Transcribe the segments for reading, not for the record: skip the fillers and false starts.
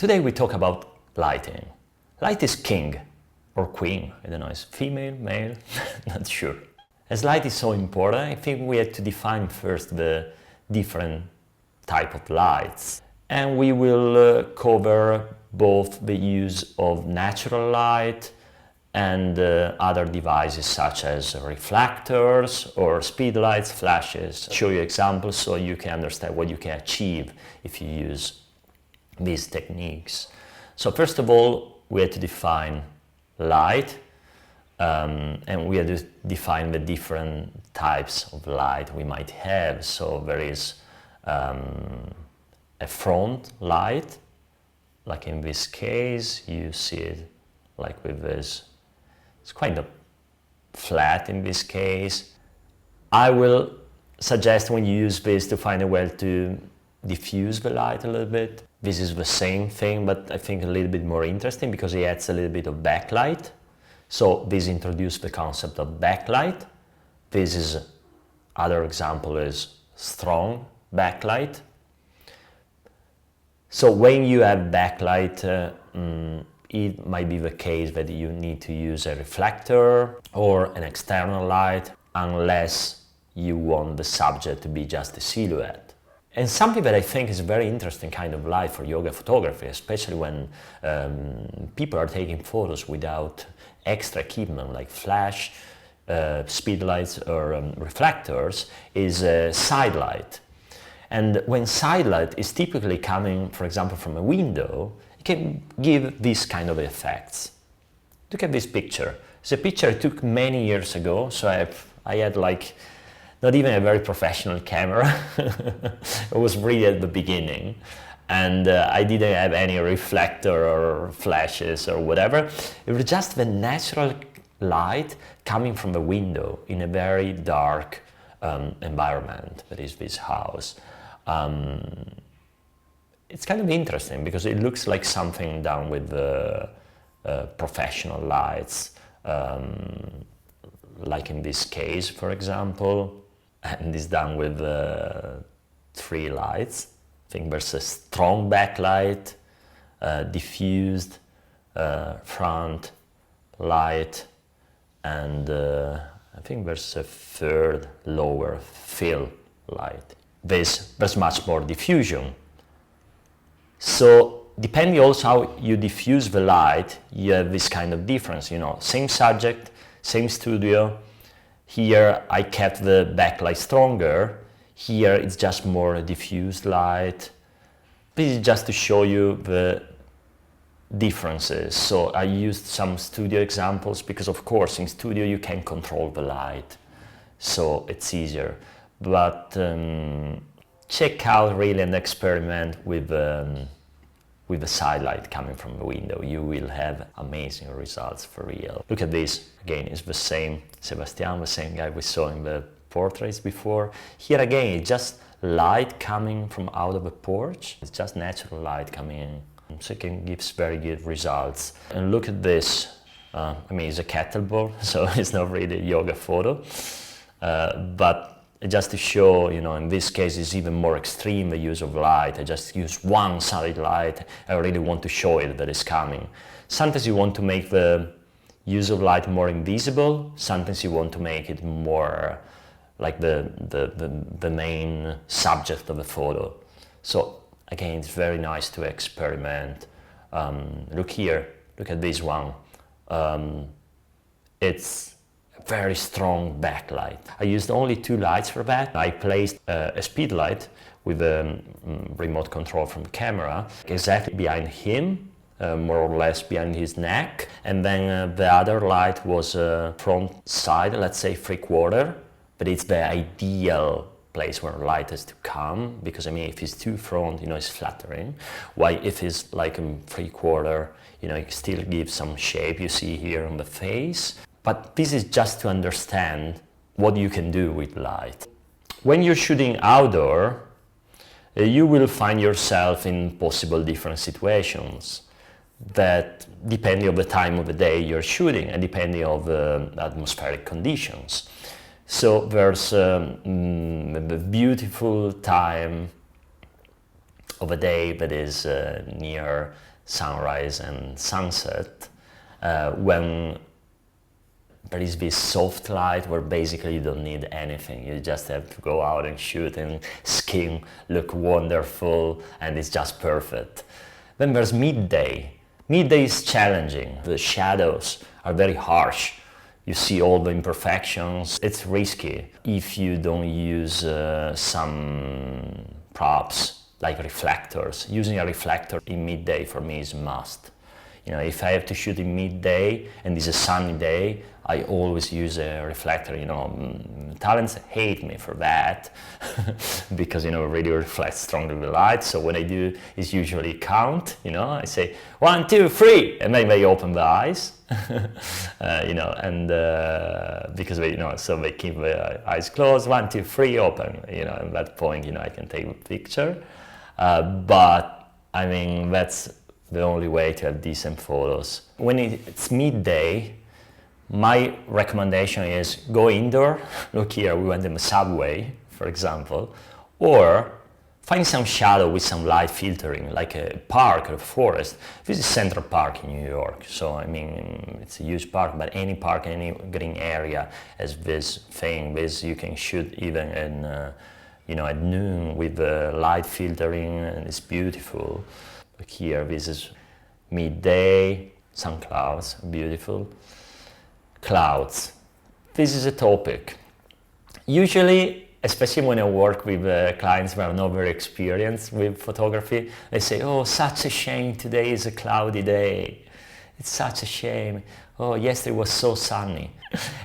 Today we talk about lighting. Light is king or queen, I don't know, is female, male, not sure. As light is so important, I think we have to define first the different type of lights. And we will cover both the use of natural light and other devices such as reflectors or speedlights, flashes. I'll show you examples so you can understand what you can achieve if you use these techniques. So first of all, we have to define light, and we have to define the different types of light we might have. So there is a front light, like in this case, you see it like with this. It's kind of flat in this case. I will suggest when you use this to find a way to diffuse the light a little bit. This is the same thing, but I think a little bit more interesting because it adds a little bit of backlight. So this introduces the concept of backlight. This is other example is strong backlight. So when you have backlight, it might be the case that you need to use a reflector or an external light unless you want the subject to be just a silhouette. And something that I think is a very interesting kind of light for yoga photography, especially when people are taking photos without extra equipment like flash, speedlights or reflectors, is a side light. And when side light is typically coming, for example, from a window, it can give these kind of effects. Look at this picture. It's a picture I took many years ago, so I had like not even a very professional camera. It was really at the beginning, and I didn't have any reflector or flashes or whatever. It was just the natural light coming from the window in a very dark environment that is this house. It's kind of interesting because it looks like something done with professional lights, like in this case, for example. And it's done with 3 lights. I think there's a strong backlight, diffused front light, and I think there's a third lower fill light. There's much more diffusion. So depending also how you diffuse the light, you have this kind of difference, you know, same subject, same studio. Here I kept the backlight stronger, here it's just more diffused light. This is just to show you the differences. So I used some studio examples because of course in studio you can control the light, so it's easier. But check out really and experiment with the side light coming from the window. You will have amazing results for real. Look at this, again, it's the same Sebastian, the same guy we saw in the portraits before. Here again, it's just light coming from out of the porch. It's just natural light coming in. So it can give very good results. And look at this, I mean, it's a kettlebell, so it's not really a yoga photo. But just to show, you know, in this case it's even more extreme, the use of light. I just use one side light. I really want to show it that it's coming. Sometimes you want to make the use of light more invisible. Sometimes you want to make it more like the main subject of the photo. So again, it's very nice to experiment. Look here, look at this one. It's very strong backlight. I used only 2 lights for that. I placed a speed light with a remote control from the camera exactly behind him, more or less behind his neck, and then the other light was front side, let's say 3/4, but it's the ideal place where light has to come, because I mean if it's too front, you know, it's flattering, while if it's like 3/4, you know, it still gives some shape you see here on the face. But this is just to understand what you can do with light. When you're shooting outdoor, you will find yourself in possible different situations that depending on the time of the day you're shooting and depending on the atmospheric conditions. So there's the beautiful time of a day that is near sunrise and sunset, when there is this soft light where basically you don't need anything. You just have to go out and shoot, and skin look wonderful, and it's just perfect. Then there's midday. Midday is challenging. The shadows are very harsh. You see all the imperfections. It's risky if you don't use some props like reflectors. Using a reflector in midday for me is a must. You know, if I have to shoot in midday and it's a sunny day, I always use a reflector. You know, talents hate me for that because, you know, radio reflects strongly the light. So what I do is usually count. You know, I say 1, 2, 3, and then they open the eyes. You know, and because they, you know, so they keep their eyes closed. 1, 2, 3, open. You know, at that point, you know, I can take a picture. But I mean, that's the only way to have decent photos. When it's midday, my recommendation is go indoor. Look here, we went in the subway, for example, or find some shadow with some light filtering, like a park or a forest. This is Central Park in New York, so I mean, it's a huge park, but any park, any green area has this thing. This you can shoot even in, you know, at noon with the light filtering, and it's beautiful. Here, this is midday, some clouds, beautiful. Clouds. This is a topic. Usually, especially when I work with clients who are not very experienced with photography, they say, oh, such a shame, today is a cloudy day. It's such a shame. Oh, yesterday was so sunny.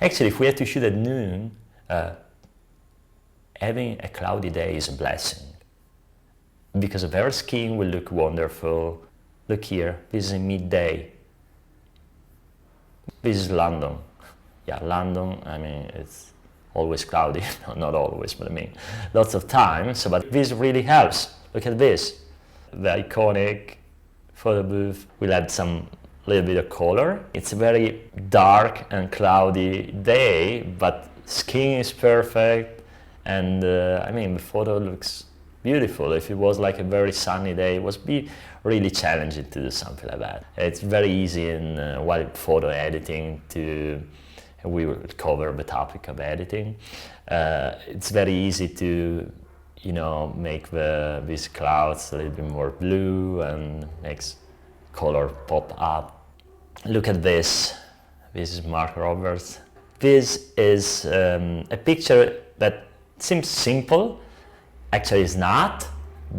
Actually, if we have to shoot at noon, having a cloudy day is a blessing, because their skin will look wonderful. Look here, this is midday. This is London. Yeah, London, I mean, it's always cloudy. No, not always, but I mean, lots of times. So, but this really helps. Look at this. The iconic photo booth will add some little bit of color. It's a very dark and cloudy day, but skin is perfect. And I mean, the photo looks beautiful. If it was like a very sunny day, it would be really challenging to do something like that. It's very easy in while photo editing to, we will cover the topic of editing. It's very easy to, you know, make these clouds a little bit more blue and makes color pop up. Look at this. This is Mark Roberts. This is a picture that seems simple. Actually, it's not,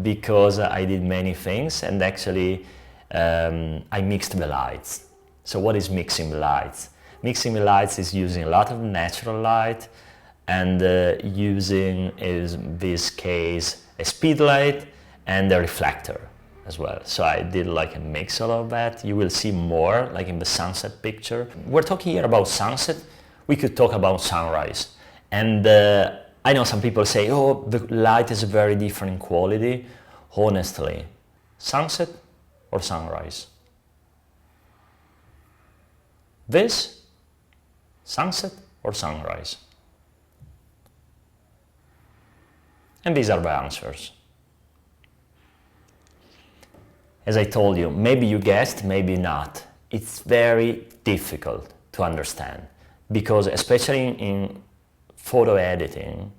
because I did many things, and actually I mixed the lights. So what is mixing the lights? Mixing the lights is using a lot of natural light and using, in this case, a speed light and a reflector as well. So I did like a mix of all that. You will see more like in the sunset picture. We're talking here about sunset. We could talk about sunrise. And I know some people say, oh, the light is very different in quality. Honestly, sunset or sunrise? This, sunset or sunrise? And these are the answers. As I told you, maybe you guessed, maybe not. It's very difficult to understand, because especially in photo editing,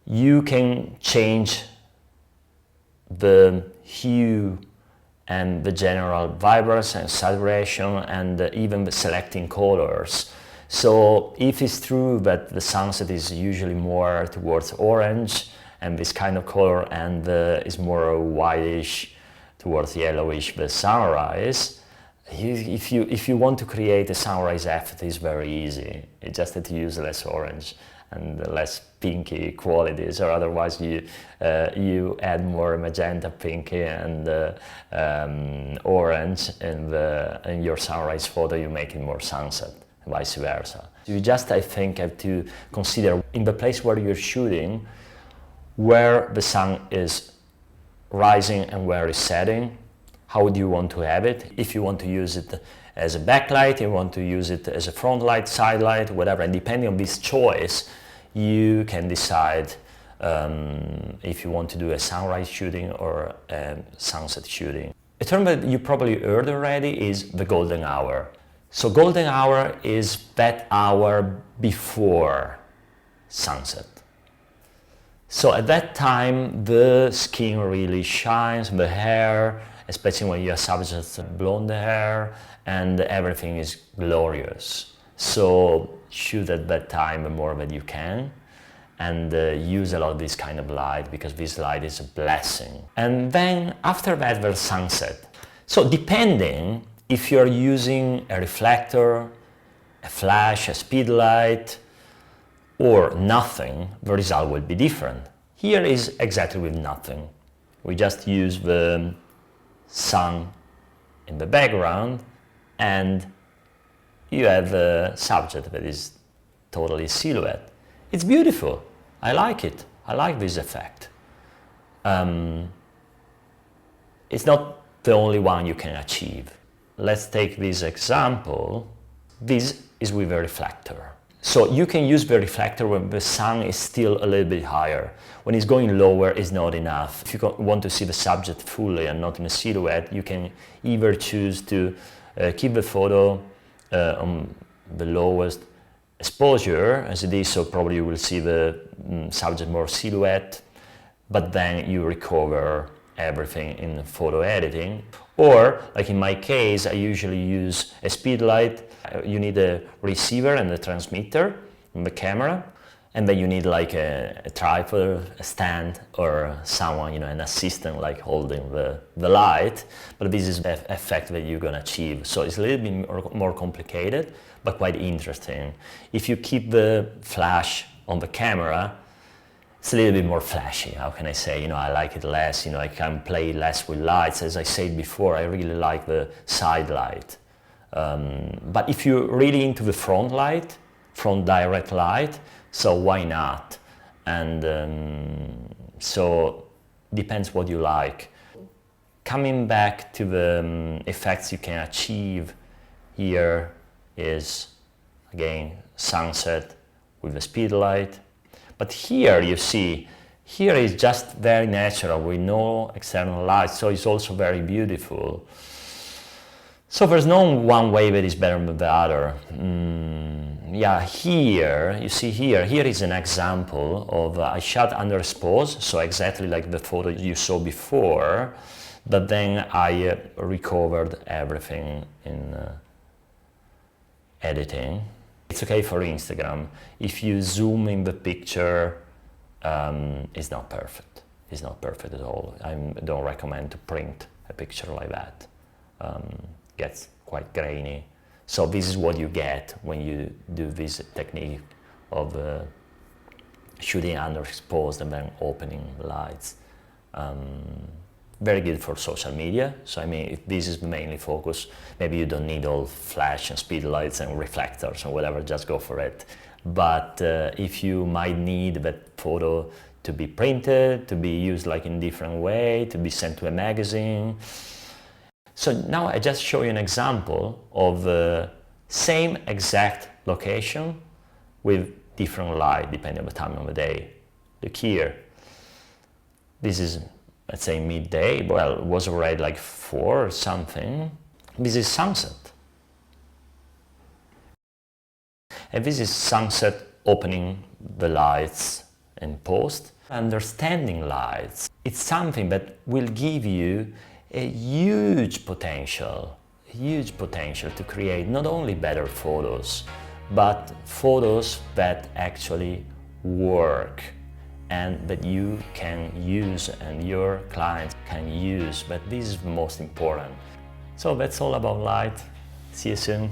you can change the hue and the general vibrance and saturation and even the selecting colors. So if it's true that the sunset is usually more towards orange and this kind of color, and is more whitish towards yellowish the sunrise, if you want to create a sunrise effect, it's very easy. You just have to use less orange and less pinky qualities, or otherwise you add more magenta, pinky, and orange in your sunrise photo. You make it more sunset, and vice versa. You just, I think, have to consider in the place where you're shooting, where the sun is rising and where it's setting. How do you want to have it? If you want to use it as a backlight, you want to use it as a front light, side light, whatever, and depending on this choice, you can decide if you want to do a sunrise shooting or a sunset shooting. A term that you probably heard already is the golden hour. So golden hour is that hour before sunset. So at that time the skin really shines, the hair, especially when you have subjects with blonde hair, and everything is glorious. So shoot at that time the more that you can, and use a lot of this kind of light, because this light is a blessing. And then after that there's sunset. So depending if you're using a reflector, a flash, a speed light, or nothing, the result will be different. Here is exactly with nothing. We just use the sun in the background, and you have a subject that is totally silhouette. It's beautiful. I like it. I like this effect. It's not the only one you can achieve. Let's take this example. This is with a reflector. So you can use the reflector when the sun is still a little bit higher. When it's going lower, it's not enough. If you want to see the subject fully and not in a silhouette, you can either choose to keep the photo on the lowest exposure as it is, so probably you will see the subject more silhouette, but then you recover everything in photo editing. Or, like in my case, I usually use a speed light. You need a receiver and a transmitter in the camera, and then you need like a tripod, a stand, or someone, an assistant like holding the light. But this is the effect that you're gonna achieve. So it's a little bit more complicated, but quite interesting. If you keep the flash on the camera, it's a little bit more flashy, how can I say? I like it less, I can play less with lights. As I said before, I really like the side light. But if you're really into the front light, front direct light, so why not? And so depends what you like. Coming back to the effects you can achieve, here is again sunset with the speed light. But here you see, here is just very natural with no external light, so it's also very beautiful. So there's no one way that is better than the other. Yeah, here, you see here is an example of, I shot underexposed, so exactly like the photo you saw before, but then I recovered everything in editing. It's okay for Instagram. If you zoom in the picture, it's not perfect. It's not perfect at all. I don't recommend to print a picture like that. Gets quite grainy. So this is what you get when you do this technique of shooting underexposed and then opening lights. Very good for social media. So I mean, if this is mainly focus, maybe you don't need all flash and speed lights and reflectors or whatever, just go for it. But if you might need that photo to be printed, to be used like in different way, to be sent to a magazine. So now I just show you an example of the same exact location with different light depending on the time of the day. Look here. This is, let's say, midday. Well, it was already like 4 or something. This is sunset. And this is sunset opening the lights in post. Understanding lights, it's something that will give you a huge potential to create not only better photos, but photos that actually work and that you can use and your clients can use. But this is most important. So that's all about light. See you soon.